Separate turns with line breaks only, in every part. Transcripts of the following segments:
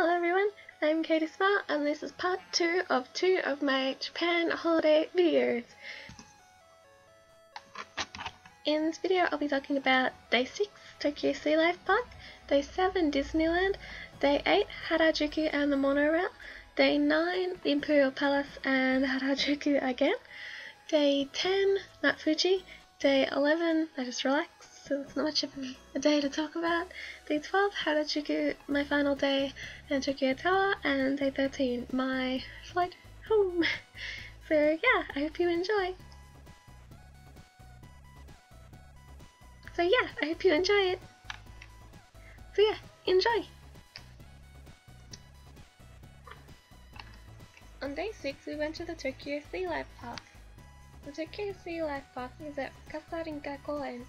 Hello everyone, I'm kateysmile and this is part 2 of my Japan holiday videos. In this video I'll be talking about Day 6 Tokyo Sea Life Park, Day 7 Disneyland, Day 8 Harajuku and the Monorail, Day 9 the Imperial Palace and Harajuku again, Day 10 Mount Fuji, Day 11 I just relaxed, so it's not much of a day to talk about. Day 12, Harajuku, my final day in Tokyo Tower, and Day 13, my flight home. So yeah, I hope you enjoy. Enjoy! On Day 6, we went to the Tokyo Sea Life Park. The Tokyo Sea Life Park is at葛西臨海水族園,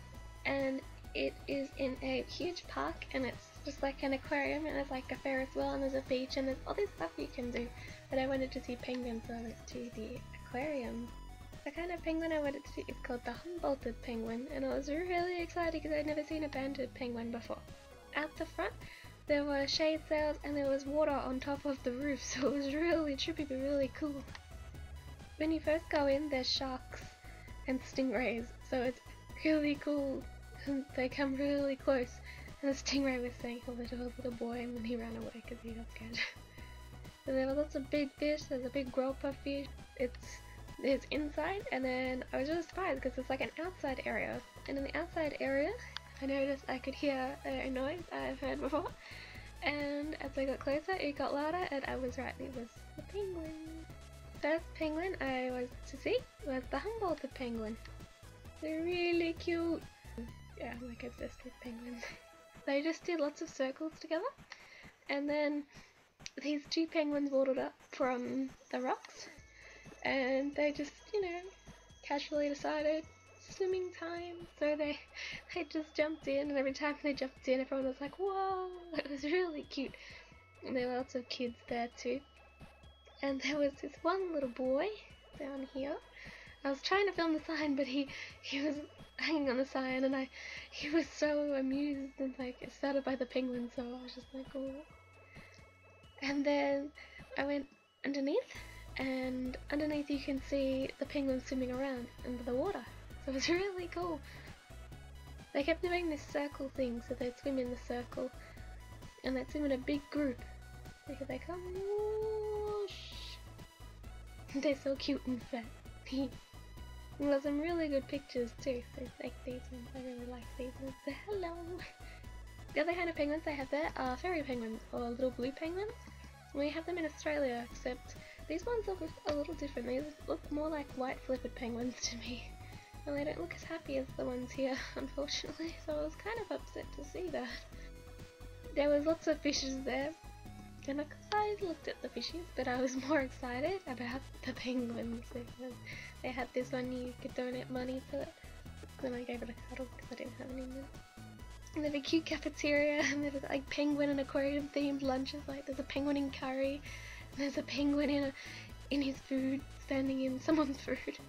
and it is in a huge park, and it's just like an aquarium, and there's like a Ferris wheel, and there's a beach, and there's all this stuff you can do. But I wanted to see penguins, so I went to the aquarium. The kind of penguin I wanted to see is called the Humboldted penguin, and I was really excited because I'd never seen a banded penguin before. At the front, there were shade sails, and there was water on top of the roof, so it was really trippy but really cool. When you first go in, there's sharks and stingrays, so it's really cool. They come really close, and the stingray was saying hello to a little boy, and then he ran away because he got scared. So there were lots of big fish. There's a big grouper fish. It's inside, and then I was really surprised because it's like an outside area, and in the outside area I noticed I could hear a noise I've heard before, and as I got closer it got louder, and I was right, it was the penguin. First penguin I was to see was the Humboldted penguin. They're really cute. Yeah, I'm like obsessed with penguins. They just did lots of circles together, and then these two penguins waddled up from the rocks, and they just, casually decided swimming time, so they just jumped in, and every time they jumped in everyone was like, whoa, it was really cute. And there were lots of kids there too, and there was this one little boy down here. I was trying to film the sign, but he was hanging on the sign, and he was so amused and like excited by the penguin, so I was just like, oh. And then I went underneath, and underneath you can see the penguins swimming around under the water, so it was really cool. They kept doing this circle thing, so they'd swim in the circle, and they'd swim in a big group. So here they come, whoosh. They're so cute and fat. And there's some really good pictures too, so like these ones, I really like these ones, so hello! The other kind of penguins they have there are fairy penguins, or little blue penguins. We have them in Australia, except these ones look a little different. These look more like white flipped penguins to me, and they don't look as happy as the ones here, unfortunately, so I was kind of upset to see that. There was lots of fishes there, and I looked at the fishes, but I was more excited about the penguins because they had this one you could donate money to it. Then I gave it a cuddle because I didn't have any money. And they have a cute cafeteria, and there's like penguin and aquarium themed lunches. Like there's a penguin in curry, and there's a penguin in his food, standing in someone's food.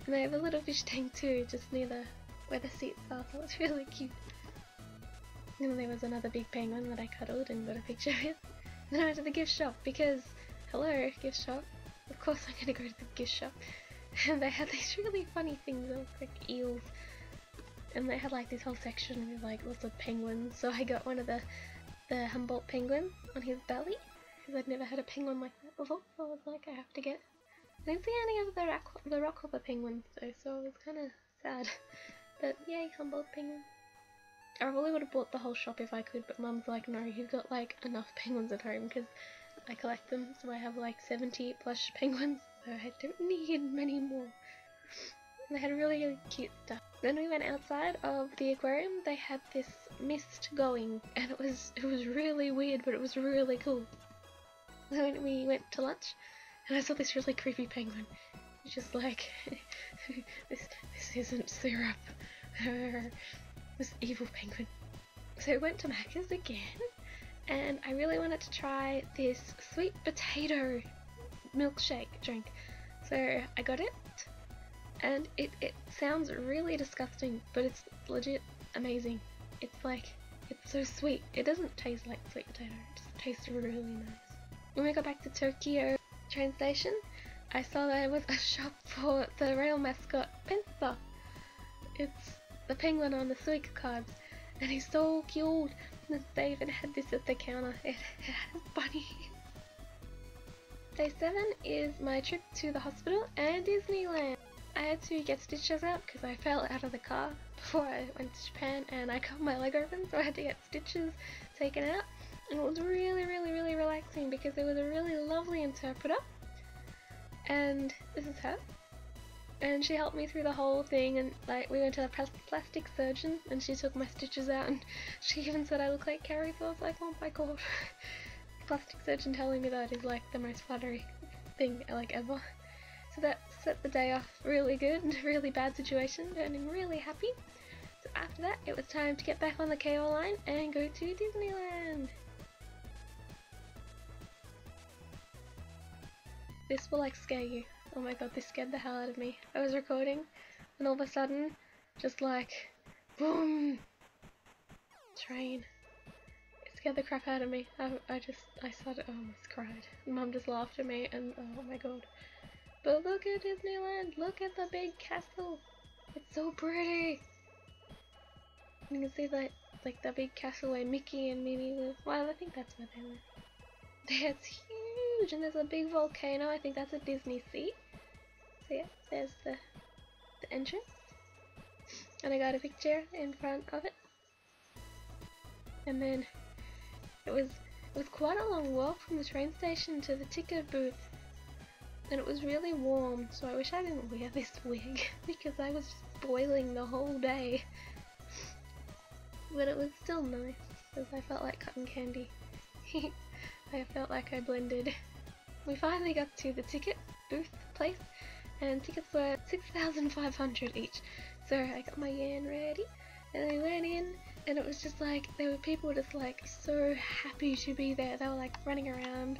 And they have a little fish tank too, just near where the seats are, so it's really cute. And then there was another big penguin that I cuddled and got a picture with. Then I went to the gift shop because, hello, gift shop. Of course I'm gonna go to the gift shop. And they had these really funny things that looked like eels. And they had like this whole section with like lots of penguins. So I got one of the Humboldt penguin on his belly, because I'd never had a penguin like that before. So I was like, I have to get. I didn't see any of the rockhopper penguins though, so it was kind of sad. But yay, Humboldt penguin. I really would have bought the whole shop if I could, but Mum's like, no, you've got like enough penguins at home, because I collect them, so I have like 70 plush penguins, so I don't need many more. And they had really cute stuff. Then we went outside of the aquarium. They had this mist going, and it was really weird, but it was really cool. Then we went to lunch, and I saw this really creepy penguin. It's just like, this isn't syrup. This evil penguin. So we went to Macca's again, and I really wanted to try this sweet potato milkshake drink. So I got it, and it sounds really disgusting, but it's legit amazing. It's like, It's so sweet. It doesn't taste like sweet potato, it just tastes really nice. When we got back to Tokyo train station, I saw there was a shop for the rail mascot, Penta. It's the penguin on the Suica cards, and he's so cute. And they even had this at the counter. It has bunnies. Day 7 is my trip to the hospital and Disneyland. I had to get stitches out because I fell out of the car before I went to Japan and I cut my leg open, so I had to get stitches taken out. And it was really relaxing because there was a really lovely interpreter, and this is her. And she helped me through the whole thing, and like we went to the plastic surgeon and she took my stitches out, and she even said I look like Carrie, so I was like, oh my god. Plastic surgeon telling me that is like the most flattering thing like ever. So that set the day off really good. Really bad situation, turning really happy. So after that it was time to get back on the KO line and go to Disneyland. This will like scare you. Oh my god, this scared the hell out of me. I was recording and all of a sudden just like boom, train. Scared the crap out of me. I started, I almost cried. Mum just laughed at me and oh my god. But look at Disneyland, look at the big castle. It's so pretty. You can see that, like the big castle where Mickey and Minnie live. Well, I think that's where they live. It's huge, and there's a big volcano. I think that's a Disney Sea. So yeah, there's the entrance. And I got a picture in front of it. And then it was quite a long walk from the train station to the ticket booth, and it was really warm, so I wish I didn't wear this wig because I was just boiling the whole day. But it was still nice because I felt like cotton candy. I felt like I blended. We finally got to the ticket booth place, and tickets were 6,500 each. So I got my yen ready, and I went in. And it was just like, there were people just like so happy to be there. They were like running around.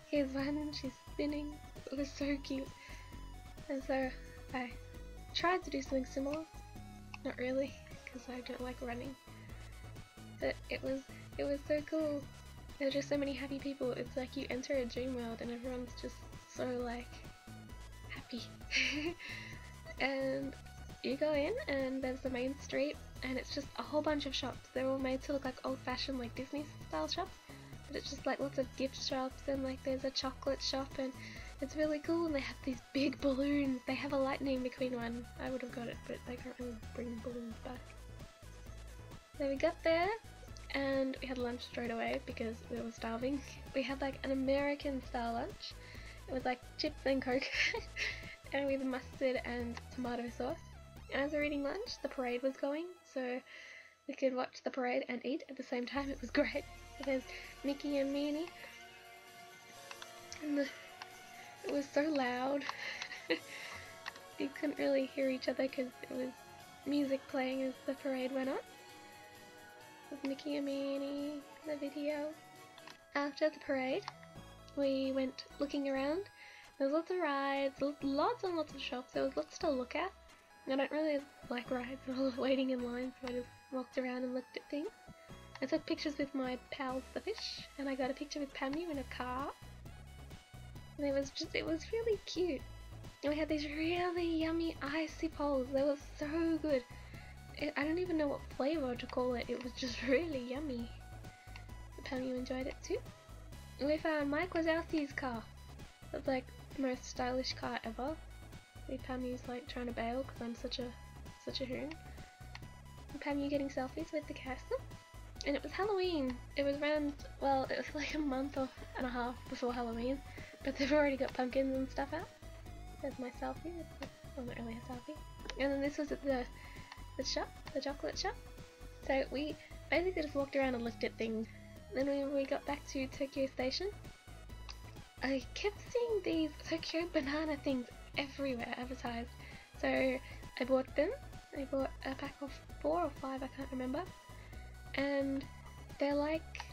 Here's one, she's spinning. It was so cute. And so I tried to do something similar. Not really, because I don't like running. But it was so cool. There were just so many happy people. It's like you enter a dream world and everyone's just so like happy. And you go in and there's the main street. And it's just a whole bunch of shops. They're all made to look like old-fashioned, like Disney style shops, but it's just like lots of gift shops, and like there's a chocolate shop, and it's really cool. And they have these big balloons. They have a lightning McQueen one. I would have got it, but they can't really bring balloons back. So we got there and we had lunch straight away because we were starving. We had like an American style lunch. It was like chips and Coke and with mustard and tomato sauce. As we were eating lunch, the parade was going, so we could watch the parade and eat at the same time. It was great. So there's Mickey and Minnie, and it was so loud. You couldn't really hear each other because it was music playing as the parade went on. With Mickey and Minnie, the video. After the parade, we went looking around. There was lots of rides, lots and lots of shops. There was lots to look at. I don't really like rides or waiting in line, so I just walked around and looked at things. I took pictures with my pals the fish, and I got a picture with Pamu in a car. And it was really cute. And we had these really yummy icy poles. They were so good. I don't even know what flavour to call it. It was just really yummy. Pamu enjoyed it too. And we found Mike Wazowski's car. It's like the most stylish car ever. Pamu's like trying to bail because I'm such a hoon. And Pamu getting selfies with the castle. And it was Halloween. It was around, well, it was like a month and a half before Halloween, but they've already got pumpkins and stuff out. There's my selfie. Well, not really a selfie. And then this was at the shop, the chocolate shop. So we basically just walked around and looked at things. Then when we got back to Tokyo Station, I kept seeing these Tokyo banana things everywhere advertised. So I bought them. I bought a pack of 4 or 5, I can't remember. And they're like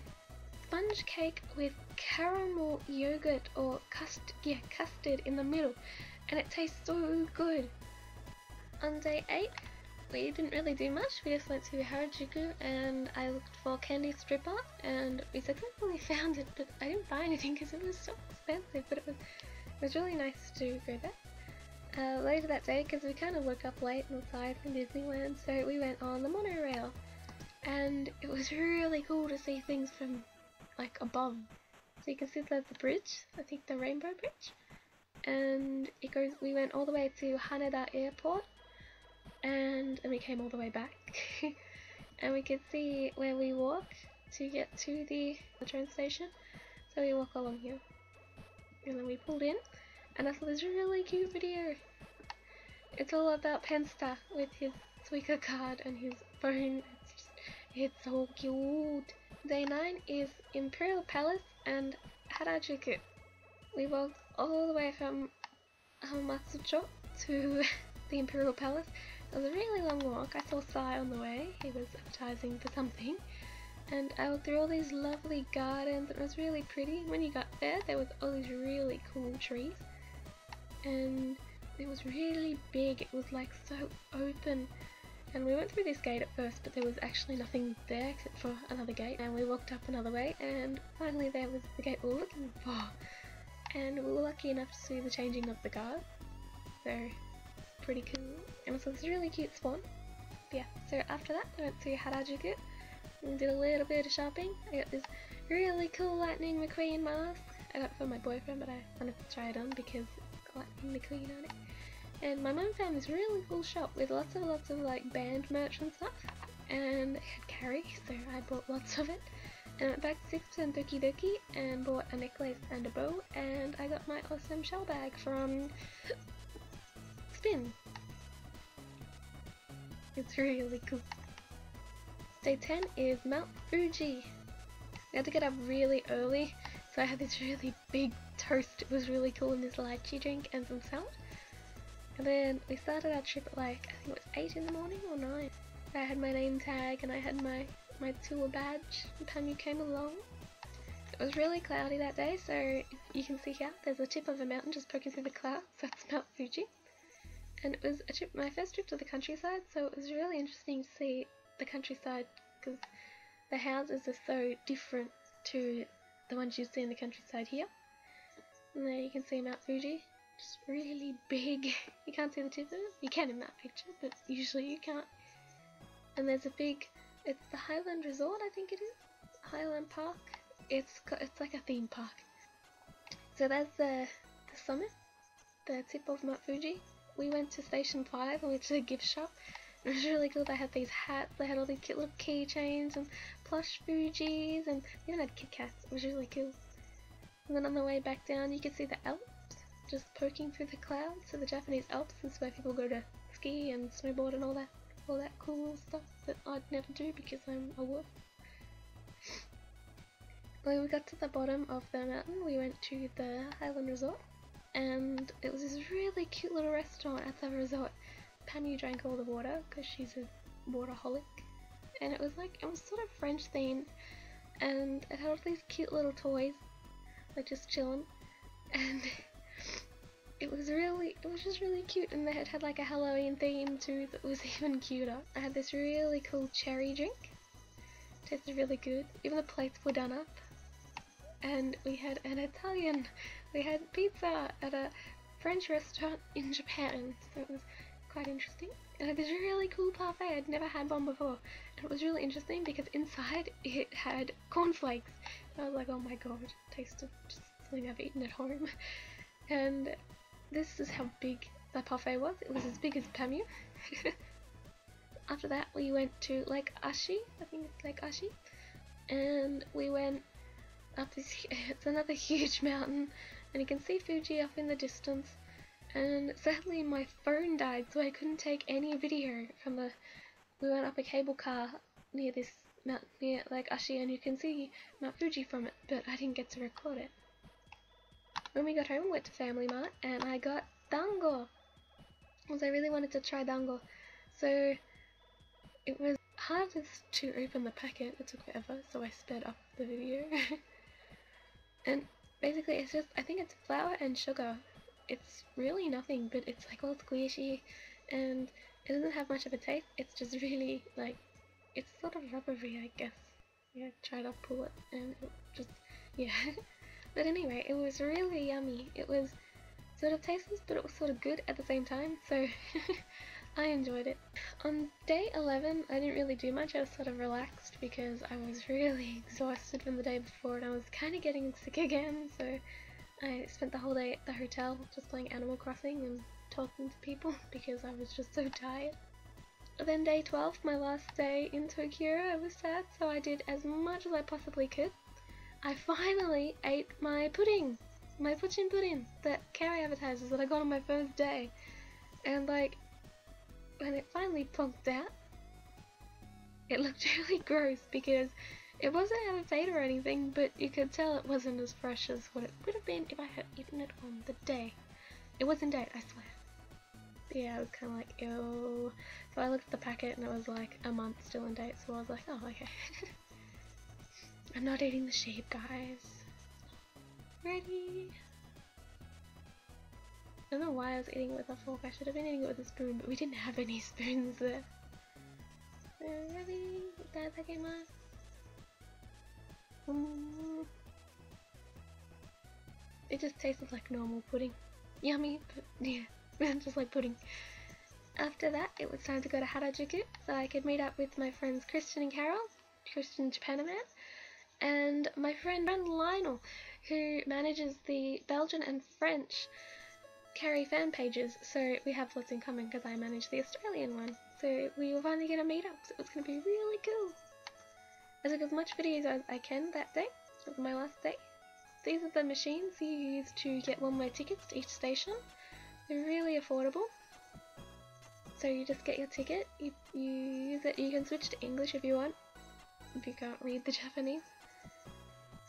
sponge cake with caramel yogurt or custard in the middle. And it tastes so good. On day 8, we didn't really do much. We just went to Harajuku and I looked for candy stripper and we successfully found it, but I didn't buy anything because it was so expensive, but it was really nice to go there. Later that day, because we kind of woke up late and tired from Disneyland, so we went on the monorail and it was really cool to see things from like above. So you can see there's the bridge, I think the Rainbow Bridge, and we went all the way to Haneda Airport and then we came all the way back and we could see where we walk to get to the train station. So we walk along here and then we pulled in and I saw this really cute video. It's all about Pensta with his Suica card and his phone. It's so cute. Day 9 is Imperial Palace and Harajuku. We walked all the way from Matsucho to the Imperial Palace. It was a really long walk. I saw Sai on the way. He was advertising for something. And I walked through all these lovely gardens. It was really pretty. When you got there, there was all these really cool trees. And it was really big. It was like so open. And we went through this gate at first, but there was actually nothing there except for another gate. And we walked up another way, and finally there was the gate we were looking for. And we were lucky enough to see the changing of the guard. So, pretty cool. And also it's a really cute spawn. Yeah, so after that I went to Harajuku and did a little bit of shopping. I got this really cool Lightning McQueen mask. I got it for my boyfriend, but I wanted to try it on because it's got Lightning McQueen on it. And my mum found this really cool shop with lots of like band merch and stuff. And it had Carrie, so I bought lots of it. And I went back to 6% Doki Doki and bought a necklace and a bow, and I got my awesome shell bag from Spin. It's really cool. Day 10 is Mount Fuji. We had to get up really early, so I had this really big toast. It was really cool, and this lychee drink and some salad. And then we started our trip at like, I think it was 8 in the morning or 9. I had my name tag and I had my tour badge, and Panyu came along. It was really cloudy that day, so you can see here, there's a tip of a mountain just poking through the clouds. That's Mount Fuji. And it was my first trip to the countryside, so it was really interesting to see the countryside because the houses are so different to the ones you see in the countryside here. And there you can see Mount Fuji, just really big. You can't see the tip of it. You can in that picture, but usually you can't. And there's a big, it's the Highland Resort, I think it is, Highland Park. It's like a theme park. So that's the summit, the tip of Mount Fuji. We went to Station 5, which is a gift shop. It was really cool. They had these hats, they had all these cute little keychains and plush Fujis, and they even had Kit Kats. It was really cool. And then on the way back down, you could see the Alps just poking through the clouds. So the Japanese Alps is where people go to ski and snowboard and all that cool stuff that I'd never do because I'm a wolf. When we got to the bottom of the mountain, we went to the Highland Resort. And it was this really cute little restaurant at the resort. Panyu drank all the water because she's a waterholic, and it was sort of French themed, and it had all these cute little toys, like just chilling, and it was just really cute. And they had like a Halloween theme too that was even cuter. I had this really cool cherry drink, it tasted really good. Even the plates were done up. And we had we had pizza at a French restaurant in Japan, so it was quite interesting. And it had this really cool parfait, I'd never had one before. And it was really interesting because inside it had cornflakes. And I was like, oh my god, it tasted just something I've eaten at home. And this is how big the parfait was. It was as big as Panyu. After that we went to Lake Ashi, I think it's Lake Ashi. And we went up this, it's another huge mountain, and you can see Fuji up in the distance. And sadly my phone died, so I couldn't take any video from we went up a cable car near this mountain, near Lake Ashi, and you can see Mount Fuji from it, but I didn't get to record it. When we got home, we went to Family Mart, and I got dango, because I really wanted to try dango. So it was hard to open the packet, it took forever, so I sped up the video. And basically it's just, I think it's flour and sugar. It's really nothing, but it's like all squishy, and It doesn't have much of a taste, it's just really, like, it's sort of rubbery, I guess. Yeah, try to pull it and it just, yeah. But anyway, it was really yummy. It was sort of tasteless, but it was sort of good at the same time, so I enjoyed it. On day 11, I didn't really do much. I was sort of relaxed because I was really exhausted from the day before and I was kind of getting sick again, so I spent the whole day at the hotel just playing Animal Crossing and talking to people because I was just so tired. Then day 12, my last day in Tokyo, I was sad, so I did as much as I possibly could. I finally ate my pudding! My Fuji pudding that Carrie advertises that I got on my first day. And like, when it finally plonked out, it looked really gross because it wasn't out of date or anything, but you could tell it wasn't as fresh as what it would have been if I had eaten it on the day. It was in date, I swear. Yeah, I was kind of like, ew. So I looked at the packet and it was like a month still in date, so I was like, oh, okay. I'm not eating the sheep, guys. Ready? I don't know why I was eating it with a fork. I should have been eating it with a spoon, but we didn't have any spoons there. Ready? It just tasted like normal pudding. Yummy, but yeah, just like pudding. After that, it was time to go to Harajuku, so I could meet up with my friends Christian and Carol, Christian Japanaman, and my friend Lionel, who manages the Belgian and French Carrie fan pages, so we have lots in common because I manage the Australian one. So we were finally going to meet up, so it was going to be really cool. I took as much videos as I can that day. It was my last day. These are the machines you use to get one-way tickets to each station. They're really affordable. So you just get your ticket, you use it, you can switch to English if you want, if you can't read the Japanese.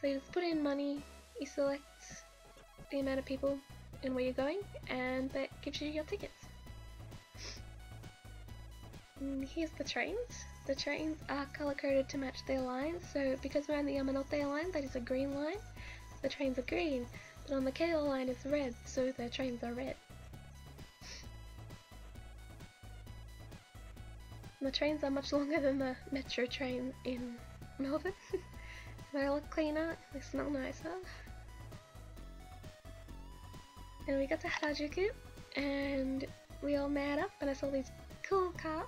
So you just put in money, you select the amount of people and where you're going, and that gives you your tickets. And here's the trains. The trains are color-coded to match their lines, so because we're on the Yamanote line, that is a green line, the trains are green, but on the Keio line it's red, so the trains are red. The trains are much longer than the metro train in Melbourne. They look cleaner, they smell nicer. And we got to Harajuku, and we all met up, and I saw these cool cars,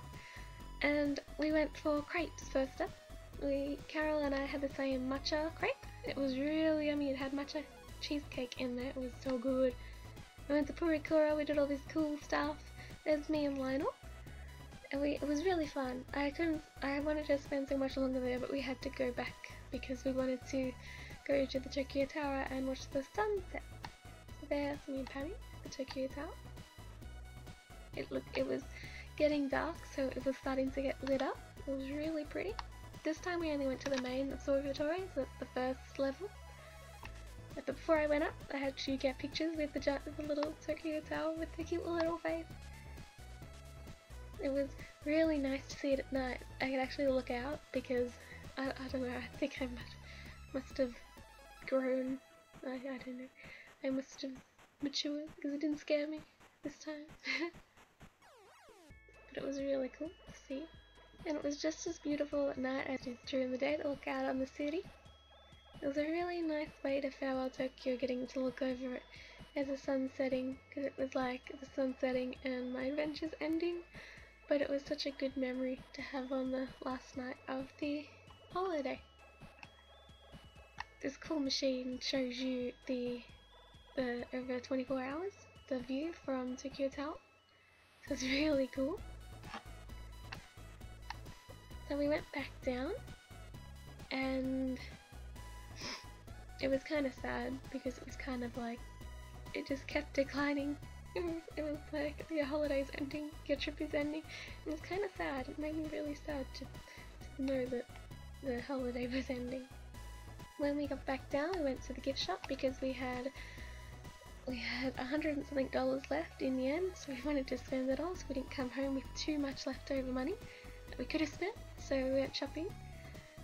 and we went for crepes first up. Carol and I had the same matcha crepe. It was really yummy. It had matcha cheesecake in there. It was so good. We went to Purikura. We did all this cool stuff. There's me and Lionel. And it was really fun. I wanted to spend so much longer there, but we had to go back because we wanted to go to the Tokyo Tower and watch the sunset. So there's me and Patty, the Tokyo Tower. It was getting dark, so it was starting to get lit up. It was really pretty. This time we only went to the main observatory, so it's the first level. But before I went up, I had to get pictures with the little Tokyo Tower with the cute little face. It was really nice to see it at night. I could actually look out because, I don't know, I think I must have grown. I don't know. I must have matured because it didn't scare me this time. But it was really cool to see. And it was just as beautiful at night as it is during the day to look out on the city. It was a really nice way to farewell Tokyo, getting to look over it as the sun setting, because it was like the sun setting and my adventures ending. But it was such a good memory to have on the last night of the holiday. This cool machine shows you the over 24 hours, the view from Tokyo Tower. So it's really cool. So we went back down, and it was kind of sad because it was kind of like, it just kept declining. It was like, your holiday's ending, your trip is ending. It was kind of sad. It made me really sad to know that the holiday was ending. When we got back down, we went to the gift shop because we had $100 and something left in the end, so we wanted to spend it all, so we didn't come home with too much leftover money that we could have spent. So we went shopping,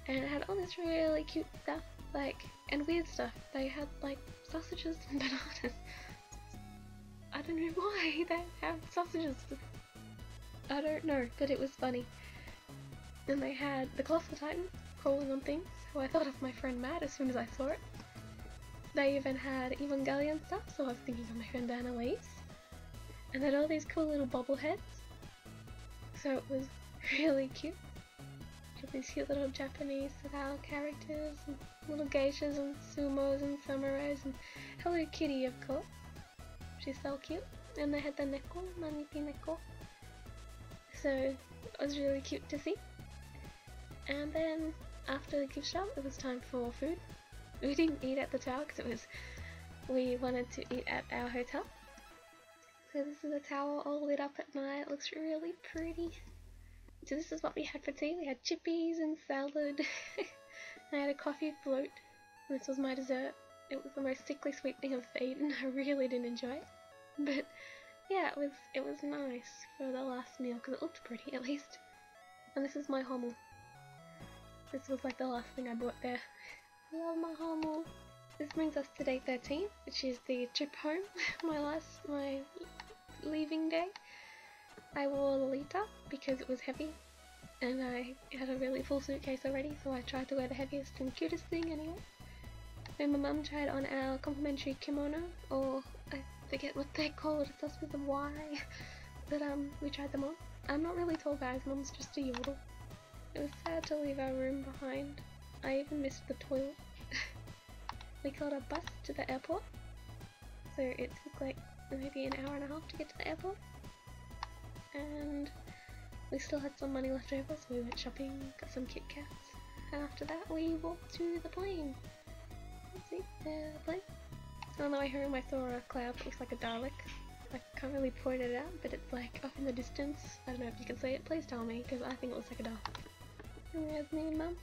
and it had all this really cute stuff, and weird stuff. They had sausages and bananas. I don't know why they have sausages. I don't know, but it was funny. And they had the Colossal Titan crawling on things, so I thought of my friend Matt as soon as I saw it. They even had Evangelion stuff, so I was thinking of my friend Annalise. And then all these cool little bobbleheads. So it was really cute. Had these cute little Japanese style characters, and little geishas and sumos and samurais, and Hello Kitty, of course. She's so cute. And they had the neko, Maniki Neko. So it was really cute to see. And then after the gift shop, it was time for food. We didn't eat at the tower because we wanted to eat at our hotel. So this is the tower all lit up at night. It looks really pretty. So this is what we had for tea. We had chippies and salad. I had a coffee float. And this was my dessert. It was the most sickly sweet thing I've ever eaten. I really didn't enjoy it. But yeah, it was nice for the last meal because it looked pretty at least. And this is my Hummel. This was like the last thing I bought there. I love my Hummel. This brings us to day 13, which is the trip home. my leaving day. I wore the Lita because it was heavy and I had a really full suitcase already, so I tried to wear the heaviest and cutest thing anyway. And my mum tried on our complimentary kimono, or I forget what they're called, it starts with a Y, but we tried them on. I'm not really tall, guys, mum's just a yodel. It was sad to leave our room behind. I even missed the toilet. We caught a bus to the airport, so it took like maybe an hour and a half to get to the airport. And we still had some money left over, so we went shopping, got some Kit Kats, and after that we walked to the plane. Let's see, the plane. On the way home I saw a cloud that looks like a Dalek. I can't really point it out, but it's like up in the distance. I don't know if you can see it, please tell me, because I think it looks like a Dalek. And there's me and Mum.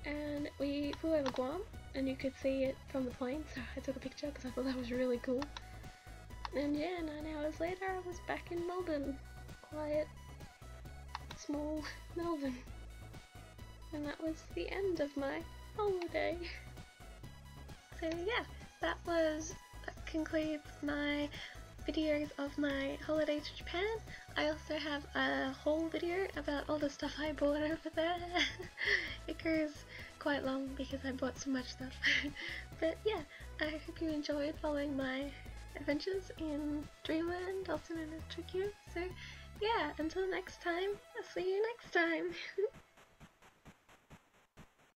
And we flew over Guam, and you could see it from the plane, so I took a picture because I thought that was really cool. And yeah, 9 hours later I was back in Melbourne. Quiet, small Melbourne. And that was the end of my holiday. So yeah, that concludes my videos of my holiday to Japan. I also have a whole video about all the stuff I bought over there. It goes quite long because I bought so much stuff. But yeah, I hope you enjoyed following my adventures in Dreamland, also known as Tokyo. So yeah, until next time, I'll see you next time.